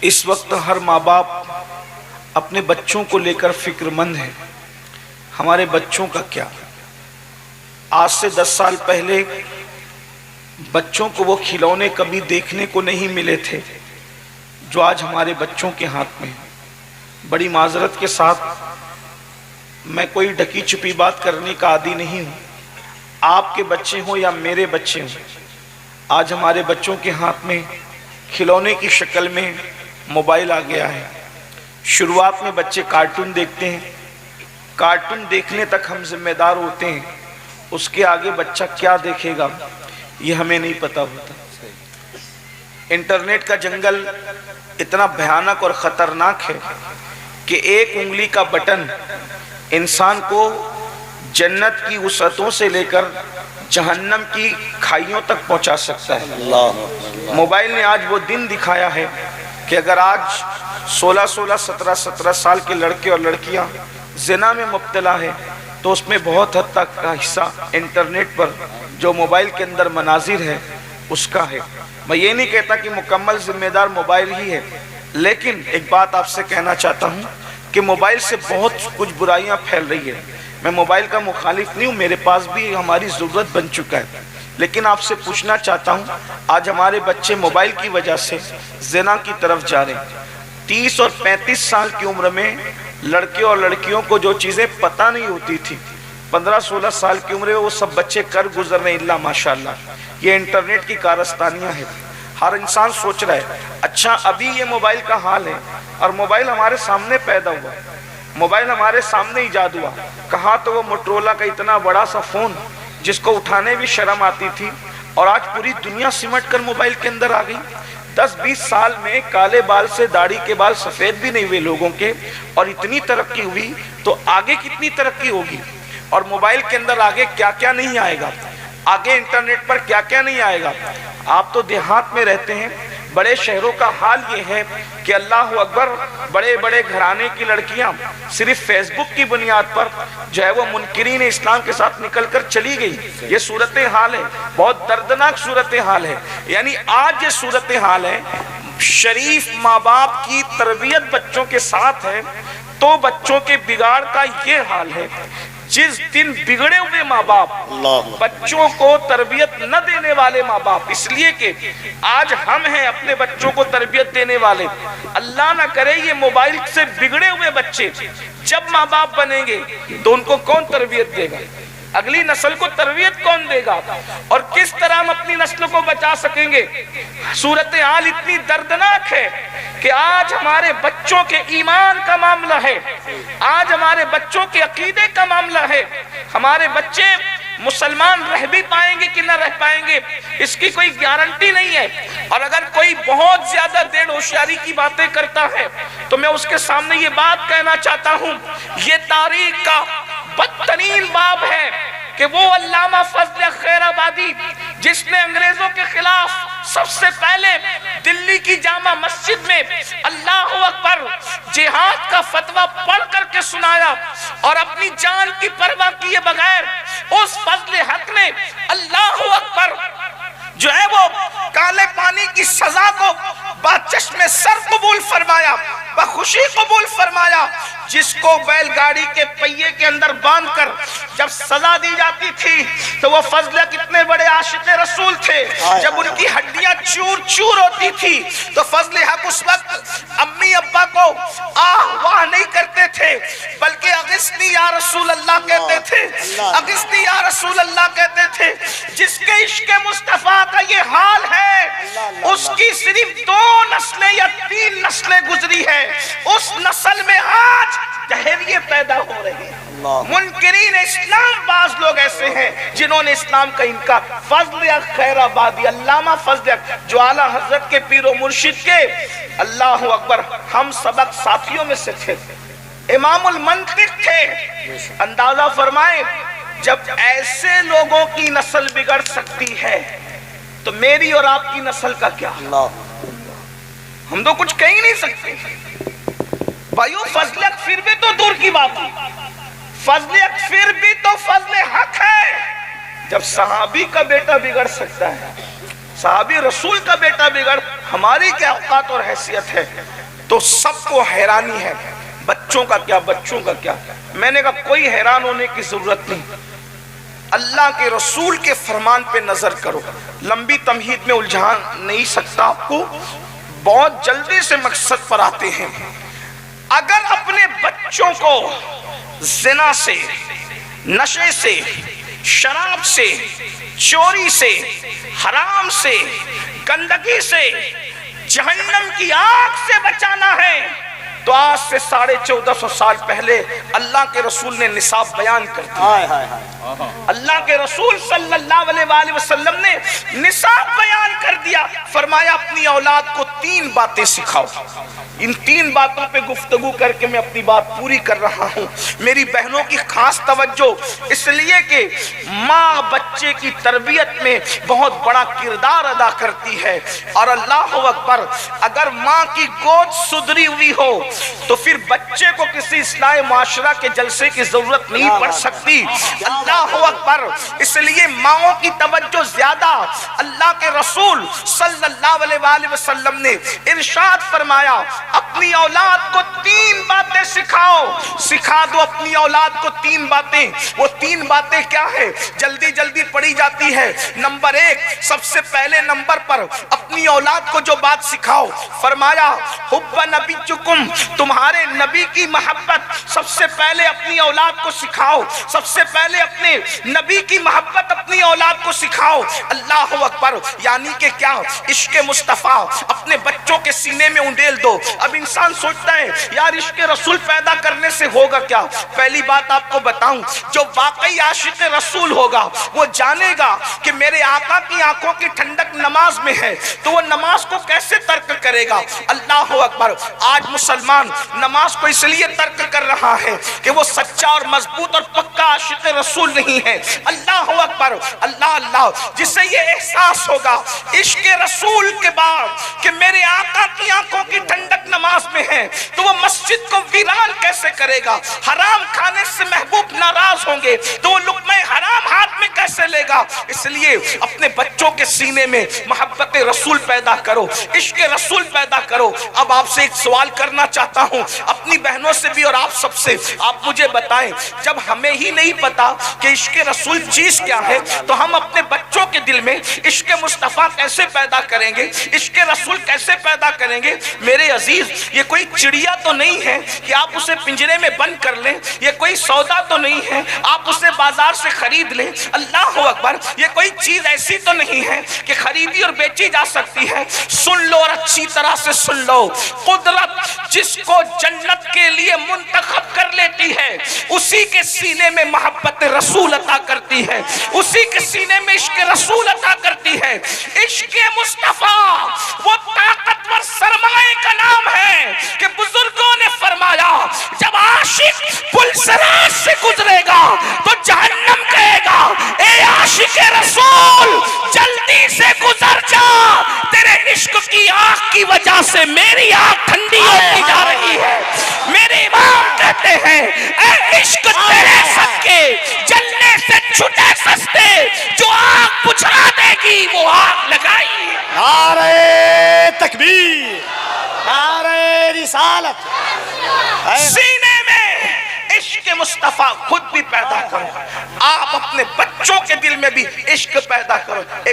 اس وقت ہر ماں باپ اپنے بچوں کو لے کر فکر مند ہے. ہمارے بچوں کا کیا؟ آج سے 10 سال پہلے بچوں کو وہ کھلونے کبھی دیکھنے کو نہیں ملے تھے جو آج ہمارے بچوں کے ہاتھ میں. بڑی معذرت کے ساتھ میں کوئی ڈھکی چھپی بات کرنے کا عادی نہیں ہوں. آپ کے بچے ہوں یا میرے بچے ہوں، آج ہمارے بچوں کے ہاتھ میں کھلونے کی شکل میں موبائل آ گیا ہے. شروعات میں بچے کارٹون دیکھتے ہیں، کارٹون دیکھنے تک ہم ذمہ دار ہوتے ہیں، اس کے آگے بچہ کیا دیکھے گا یہ ہمیں نہیں پتا ہوتا. انٹرنیٹ کا جنگل اتنا بھیانک اور خطرناک ہے کہ ایک انگلی کا بٹن انسان کو جنت کی وسعتوں سے لے کر جہنم کی کھائیوں تک پہنچا سکتا ہے. موبائل نے آج وہ دن دکھایا ہے کہ اگر آج 16 17 سال کے لڑکے اور لڑکیاں زنا میں مبتلا ہے تو اس میں بہت حد تک کا حصہ انٹرنیٹ پر جو موبائل کے اندر مناظر ہے اس کا ہے. میں یہ نہیں کہتا کہ مکمل ذمہ دار موبائل ہی ہے، لیکن ایک بات آپ سے کہنا چاہتا ہوں کہ موبائل سے بہت کچھ برائیاں پھیل رہی ہے. میں موبائل کا مخالف نہیں ہوں، میرے پاس بھی ہماری ضرورت بن چکا ہے، لیکن آپ سے پوچھنا چاہتا ہوں آج ہمارے بچے موبائل کی وجہ سے زنا کی طرف جا رہے ہیں. 30 اور 35 سال کی عمر میں لڑکے اور لڑکیوں کو جو چیزیں پتہ نہیں ہوتی تھی 15 16 سال کی عمر میں وہ سب بچے کر گزر رہے ہیں. اللہ ماشاءاللہ، یہ انٹرنیٹ کی کارستانیاں ہیں. ہر انسان سوچ رہا ہے اچھا ابھی یہ موبائل کا حال ہے اور موبائل ہمارے سامنے پیدا ہوا، موبائل ہمارے سامنے ایجاد ہوا. کہاں تو وہ موٹرولا کا اتنا بڑا سا فون جس کو اٹھانے بھی شرم آتی تھی، اور آج پوری دنیا سمٹ کر موبائل کے اندر آ گئی. 10-20 سال میں کالے بال سے داڑھی کے بال سفید بھی نہیں ہوئے لوگوں کے، اور اتنی ترقی ہوئی تو آگے کتنی ترقی ہوگی. اور موبائل کے اندر آگے کیا کیا نہیں آئے گا، آگے انٹرنیٹ پر کیا کیا نہیں آئے گا. آپ تو دیہات میں رہتے ہیں، بڑے شہروں کا حال یہ ہے کہ اللہ اکبر بڑے بڑے گھرانے کی لڑکیاں صرف فیس بک کی بنیاد پر جو ہے وہ منکرین اسلام کے ساتھ نکل کر چلی گئی. یہ صورتحال ہے، بہت دردناک صورتحال ہے. یعنی آج یہ صورتحال ہے، شریف ماں باپ کی تربیت بچوں کے ساتھ ہے تو بچوں کے بگاڑ کا یہ حال ہے. جس دن بگڑے ہوئے ماں باپ بچوں کو تربیت نہ دینے والے ماں باپ، اس لیے کہ آج ہم ہیں اپنے بچوں کو تربیت دینے والے، اللہ نہ کرے یہ موبائل سے بگڑے ہوئے بچے جب ماں باپ بنیں گے تو ان کو کون تربیت دے گا؟ اگلی نسل کو تربیت کون دے گا؟ اور کس طرح ہم اپنی نسل کو بچا سکیں گے؟ صورتحال اتنی دردناک ہے کہ آج ہمارے بچوں کے ایمان کا معاملہ ہے، آج ہمارے بچوں کے عقیدے کا معاملہ ہے. ہمارے بچے مسلمان رہ بھی پائیں گے کہ نہ رہ پائیں گے اس کی کوئی گارنٹی نہیں ہے. اور اگر کوئی بہت زیادہ دیر ہوشیاری کی باتیں کرتا ہے تو میں اس کے سامنے یہ بات کہنا چاہتا ہوں، یہ تاریخ کا بدترین باب ہے کہ وہ علامہ فضل خیر آبادی جس نے انگریزوں کے خلاف سب سے پہلے دلی کی جامع مسجد میں اللہ اکبر جہاد کا فتویٰ پڑھ کر کے سنایا اور اپنی جان کی پرواہ کیے بغیر اس فضل حق نے اللہ اکبر جو ہے وہ کالے پانی کی سزا کو بچشم سر قبول فرمایا، بخوشی قبول فرمایا. جس کو بیل گاڑی کے پہیے کے اندر باندھ کر جب سزا دی جاتی تھی تو وہ فضل کتنے بڑے عاشق رسول تھے، جب ان کی ہڈیاں چور چور ہوتی تھی تو فضل حق اس وقت امی ابا کو آہ واہ نہیں کرتے تھے بلکہ اغثنی یا رسول اللہ کہتے تھے، اغثنی یا رسول اللہ کہتے تھے. جس کے عشق مصطفیٰ کا یہ حال ہے اس کی صرف 2 نسلیں یا 3 نسلیں گزری ہے، اس نسل میں آج جہلیے پیدا ہو رہے ہیں. منکرین اسلام بعض لوگ ایسے ہیں جنہوں نے اسلام کا انکار. فضل خیر آبادی، علامہ فضل جو اعلیٰ حضرت کے پیر و مرشد کے اللہ اکبر ہم سبق ساتھیوں میں سے تھے، امام المنطق تھے. اندازہ فرمائیں جب ایسے لوگوں کی نسل بگڑ سکتی ہے تو میری اور آپ کی نسل کا کیا؟ ہم تو کچھ کہہ ہی نہیں سکتے. بھائیو فضل حق پھر بھی تو دور کی بات ہے، فضل حق پھر بھی تو فضل حق ہے. جب صحابی کا بیٹا بگڑ سکتا ہے، صحابی رسول کا بیٹا بگڑ ہماری کیا اوقات اور حیثیت ہے؟ تو سب کو حیرانی ہے، بچوں کا کیا، بچوں کا کیا؟ میں نے کہا کوئی حیران ہونے کی ضرورت نہیں، اللہ کے رسول کے فرمان پہ نظر کرو۔ لمبی تمہید میں الجھا نہیں سکتا آپ کو، بہت جلدی سے مقصد پر آتے ہیں۔ اگر اپنے بچوں کو زنا سے، نشے سے، شراب سے، چوری سے، حرام سے، گندگی سے، جہنم کی آگ سے بچانا ہے تو آج سے 1450 سال پہلے اللہ کے رسول نے نصاب بیان کر دیا۔ اللہ کے رسول صلی اللہ علیہ وآلہ وسلم نے نصاب بیان کر دیا، فرمایا اپنی اولاد کو 3 باتیں سکھاؤ۔ ان 3 باتوں پہ گفتگو کر کے میں اپنی بات پوری کر رہا ہوں۔ میری بہنوں کی خاص توجہ، اس لیے کہ ماں بچے کی تربیت میں بہت بڑا کردار ادا کرتی ہے، اور اللہ اکبر، اگر ماں کی گود سدھری ہوئی ہو تو پھر بچے کو کسی اصلاح معاشرہ کے جلسے کی ضرورت نہیں پڑ سکتی۔ اللہ اکبر، اس لیے ماؤں کی توجہ زیادہ۔ اللہ کے رسول صلی اللہ علیہ وآلہ وسلم نے ارشاد فرمایا اپنی اولاد کو 3 باتیں سکھاؤ۔ سکھا دو اپنی اولاد کو 3 باتیں۔ وہ 3 باتیں کیا ہے؟ جلدی جلدی پڑھی جاتی ہے۔ نمبر 1، سب سے پہلے نمبر پر اپنی اولاد کو جو بات سکھاؤ، فرمایا حب نبیکم، تمہارے نبی کی محبت سب سے پہلے اپنی اولاد کو سکھاؤ۔ سب سے پہلے اپنے نبی کی محبت اپنی اولاد کو سکھاؤ۔ اللہ اکبر، یعنی کہ کیا؟ عشق مصطفیٰ اپنے بچوں کے سینے میں انڈیل دو۔ اب انسان سوچتا ہے یار عشق رسول پیدا کرنے سے ہوگا کیا؟ پہلی بات آپ کو بتاؤں، جو واقعی عاشق رسول ہوگا وہ جانے گا کہ میرے آقا کی آنکھوں کی ٹھنڈک نماز میں ہے، تو وہ نماز کو کیسے ترک کرے گا؟ اللہ اکبر، آج مسلمان نماز کو اس لیے ترک کر رہا ہے کہ وہ سچا اور مضبوط اور پکا عاشق رسول نہیں ہے۔ اللہ اکبر، اللہ اللہ، جسے یہ احساس ہوگا عشق رسول کے بعد کہ میرے آقا کی آنکھوں کی ٹھنڈک نماز میں ہے، تو وہ مسجد کو ویران کیسے کرے گا؟ حرام کھانے سے محبوب ناراض ہوں گے تو وہ لقمہ حرام ہاتھ میں کیسے لے گا؟ اس لیے اپنے بچوں کے سینے میں محبت رسول پیدا کرو، عشق رسول پیدا کرو۔ اب آپ سے ایک سوال کرنا چاہتا ہوں، اپنی بہنوں سے بھی اور آپ سب سے، آپ مجھے بتائیں، جب ہمیں ہی نہیں پتا کہ عشق رسول چیز کیا ہے تو ہم اپنے بچوں کے دل میں عشق مصطفیٰ کیسے پیدا کریں گے؟ عشق رسول کیسے پیدا کریں گے؟ میرے عزیز، یہ کوئی چڑیا تو نہیں ہے کہ آپ اسے پنجرے میں بند کر لیں، یہ کوئی سودا تو نہیں ہے آپ اسے بازار سے خرید لیں۔ اللہ اکبر، یہ کوئی چیز ایسی تو نہیں ہے کہ خریدی اور بیچی جا سکتی ہے۔ سن لو اور اچھی طرح سے سن لو، قدرت جس کو جنت کے لیے منتخب کر لیتی ہے اسی کے سینے میں محبت رسول عطا کرتی ہے، اسی کے سینے میں عشق رسول عطا کرتی ہے۔ عشق مصطفیٰ وہ طاقتور سرمایہ کا نام ہے کہ بزرگوں نے فرمایا جب عاشق پل صراط سے گزرے گا تو جہنم کہے گا اے عاشق رسول جلدی سے گزر جا، تیرے عشق کی آگ کی وجہ سے میری آگ ٹھنڈی ہوتی جا رہی ہے۔ میرے امام کہتے ہیں اے عشق تیرے صدقے جلنے سے چھٹے سستے، جو آگ بجھا دے گی وہ آگ لگائی۔ نعرہ تکبیر، نعرہ رسالت۔ سینے میں عشق مصطفیٰ خود بھی پیدا کرو، آپ اپنے بچوں کے دل میں بھی عشق پیدا کرو۔ ایک